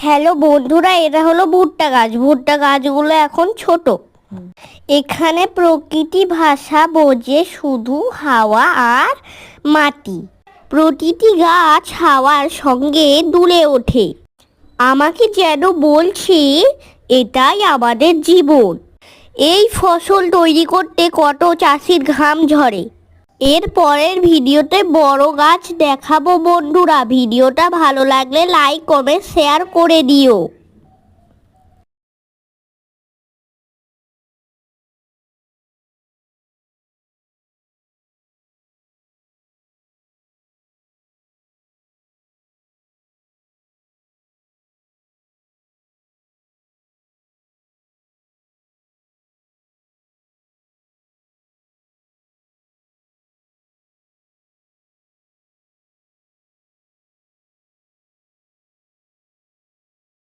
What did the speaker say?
Hello বন্ধুরা, এটা হলো ভুট্টা গাছ। ভুট্টা গাছগুলো এখন ছোট। এখানে প্রকৃতি ভাষা বোঝে শুধু হাওয়া আর মাটি। প্রতিটি গাছ হাওয়ার সঙ্গে দুলে ওঠে, আমাকে যেন বলছে এটাই আমাদের জীবন। এই ফসল তৈরি করতে কত চাষির ঘাম ঝরে। এর পরের ভিডিওতে বড় গাছ দেখাবো বন্ধুরা। ভিডিওটা ভালো লাগলে লাইক কমেন্ট শেয়ার করে দিও।